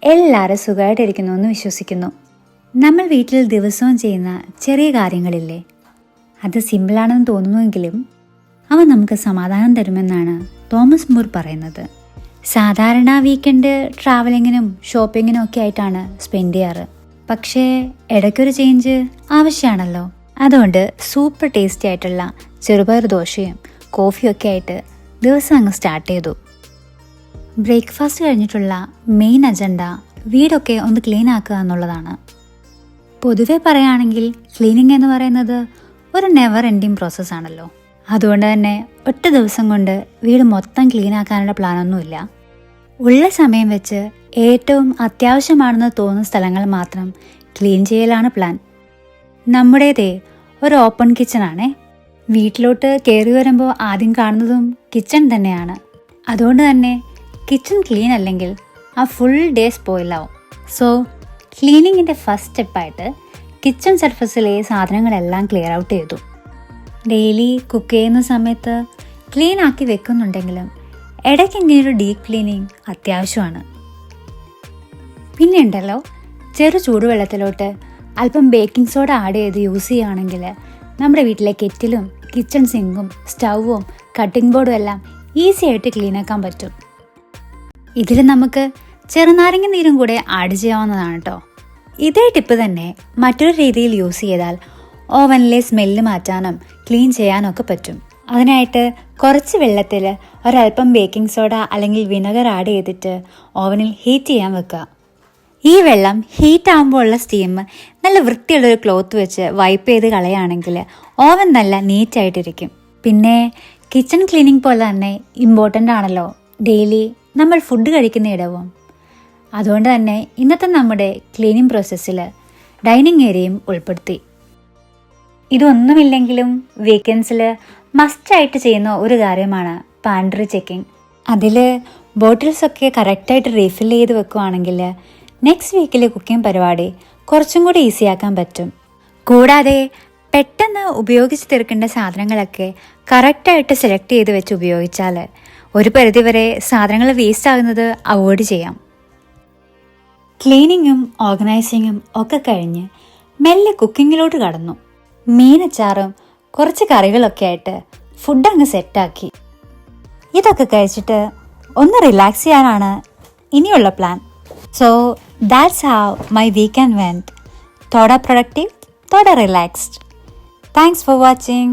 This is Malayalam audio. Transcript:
എല്ലാവരും സുഖമായിട്ടിരിക്കുന്നു എന്ന് വിശ്വസിക്കുന്നു. നമ്മൾ വീട്ടിൽ ദിവസവും ചെയ്യുന്ന ചെറിയ കാര്യങ്ങളില്ലേ, അത് സിമ്പിളാണെന്ന് തോന്നുന്നുവെങ്കിലും അവ നമുക്ക് സമാധാനം തരുമെന്നാണ് തോമസ് മൂർ പറയുന്നത്. സാധാരണ വീക്കെൻഡ് ട്രാവലിങ്ങിനും ഷോപ്പിങ്ങിനും ഒക്കെ ആയിട്ടാണ് സ്പെൻഡ് ചെയ്യാറ്. പക്ഷേ ഇടയ്ക്കൊരു ചേഞ്ച് ആവശ്യമാണല്ലോ. അതുകൊണ്ട് സൂപ്പർ ടേസ്റ്റി ആയിട്ടുള്ള ചെറുപയർ ദോശയും കോഫിയൊക്കെ ആയിട്ട് ദിവസം അങ്ങ് സ്റ്റാർട്ട് ചെയ്തു. ബ്രേക്ക്ഫാസ്റ്റ് കഴിഞ്ഞിട്ടുള്ള മെയിൻ അജണ്ട വീടൊക്കെ ഒന്ന് ക്ലീൻ ആക്കുക എന്നുള്ളതാണ്. പൊതുവെ പറയുകയാണെങ്കിൽ ക്ലീനിങ് എന്ന് പറയുന്നത് ഒരു നെവർ എൻഡിങ് പ്രോസസ്സാണല്ലോ. അതുകൊണ്ട് തന്നെ ഒറ്റ ദിവസം കൊണ്ട് വീട് മൊത്തം ക്ലീൻ ആക്കാനുള്ള പ്ലാനൊന്നുമില്ല. ഉള്ള സമയം വെച്ച് ഏറ്റവും അത്യാവശ്യമാണെന്ന് തോന്നുന്ന സ്ഥലങ്ങൾ മാത്രം ക്ലീൻ ചെയ്യലാണ് പ്ലാൻ. നമ്മുടേതേ ഒരു ഓപ്പൺ കിച്ചണാണേ. വീട്ടിലോട്ട് കയറി വരുമ്പോൾ ആദ്യം കാണുന്നതും കിച്ചൺ തന്നെയാണ്. അതുകൊണ്ട് തന്നെ കിച്ചൺ ക്ലീൻ അല്ലെങ്കിൽ ആ ഫുൾ ഡേ സ്പോയിലാവും. സോ ക്ലീനിങ്ങിൻ്റെ ഫസ്റ്റ് സ്റ്റെപ്പായിട്ട് കിച്ചൺ സർഫസിലെ സാധനങ്ങളെല്ലാം ക്ലിയർ ഔട്ട് ചെയ്തു. ഡെയിലി കുക്ക് ചെയ്യുന്ന സമയത്ത് ക്ലീൻ ആക്കി വെക്കുന്നുണ്ടെങ്കിലും ഇടയ്ക്ക് ഇങ്ങനെയൊരു ഡീപ്പ് ക്ലീനിങ് അത്യാവശ്യമാണ്. പിന്നെ ഉണ്ടല്ലോ, ചെറു ചൂടുവെള്ളത്തിലോട്ട് അല്പം ബേക്കിംഗ് സോഡ ആഡ് ചെയ്ത് യൂസ് ചെയ്യുകയാണെങ്കിൽ നമ്മുടെ വീട്ടിലെ കെറ്റിലും കിച്ചൺ സിങ്കും സ്റ്റൗവും കട്ടിംഗ് ബോർഡും എല്ലാം ഈസി ആയിട്ട് ക്ലീൻ ആക്കാൻ പറ്റും. ഇതിൽ നമുക്ക് ചെറുനാരങ്ങ നീരും കൂടെ ആഡ് ചെയ്യാവുന്നതാണ് കേട്ടോ. ഇതേ ടിപ്പ് തന്നെ മറ്റൊരു രീതിയിൽ യൂസ് ചെയ്താൽ ഓവനിലെ സ്മെല്ല് മാറ്റാനും ക്ലീൻ ചെയ്യാനും ഒക്കെ പറ്റും. അതിനായിട്ട് കുറച്ച് വെള്ളത്തിൽ ഒരല്പം ബേക്കിംഗ് സോഡ അല്ലെങ്കിൽ വിനെഗർ ആഡ് ചെയ്തിട്ട് ഓവനിൽ ഹീറ്റ് ചെയ്യാൻ വെക്കുക. ഈ വെള്ളം ഹീറ്റ് ആകുമ്പോൾ ഉള്ള സ്റ്റീം നല്ല വൃത്തിയുള്ളൊരു ക്ലോത്ത് വെച്ച് വൈപ്പ് ചെയ്ത് കളയുകയാണെങ്കിൽ ഓവൻ നല്ല നീറ്റായിട്ടിരിക്കും. പിന്നെ കിച്ചൺ ക്ലീനിങ് പോലെ തന്നെ ഇമ്പോർട്ടൻ്റ് ആണല്ലോ ഡെയിലി നമ്മൾ ഫുഡ് കഴിക്കുന്ന ഇടവും. അതുകൊണ്ട് തന്നെ ഇന്നത്തെ നമ്മുടെ ക്ലീനിങ് പ്രോസസ്സിൽ ഡൈനിങ് ഏരിയയും ഉൾപ്പെടുത്തി. ഇതൊന്നുമില്ലെങ്കിലും വീക്കെൻഡ്സിൽ മസ്റ്റായിട്ട് ചെയ്യുന്ന ഒരു കാര്യമാണ് പാൻട്രി ചെക്കിങ്. അതിൽ ബോട്ടിൽസൊക്കെ കറക്റ്റായിട്ട് റീഫിൽ ചെയ്ത് വെക്കുകയാണെങ്കിൽ നെക്സ്റ്റ് വീക്കിലെ കുക്കിംഗ് പരിപാടി കുറച്ചും കൂടി ഈസിയാക്കാൻ പറ്റും. കൂടാതെ പെട്ടെന്ന് ഉപയോഗിച്ച് തീർക്കേണ്ട സാധനങ്ങളൊക്കെ കറക്റ്റായിട്ട് സെലക്ട് ചെയ്ത് വെച്ച് ഉപയോഗിച്ചാൽ ഒരു പരിധിവരെ സാധനങ്ങൾ വേസ്റ്റ് ആകുന്നത് അവോയ്ഡ് ചെയ്യാം. ക്ലീനിങ്ങും ഓർഗനൈസിങ്ങും ഒക്കെ കഴിഞ്ഞ് മെല്ലെ കുക്കിങ്ങിലോട്ട് കടന്നു. മീനച്ചാറും കുറച്ച് കറികളൊക്കെ ആയിട്ട് ഫുഡ് അങ്ങ് സെറ്റാക്കി. ഇതൊക്കെ കഴിച്ചിട്ട് ഒന്ന് റിലാക്സ് ചെയ്യാനാണ് ഇനിയുള്ള plan. So that's how my weekend went. Thoda productive, thoda relaxed. Thanks for watching.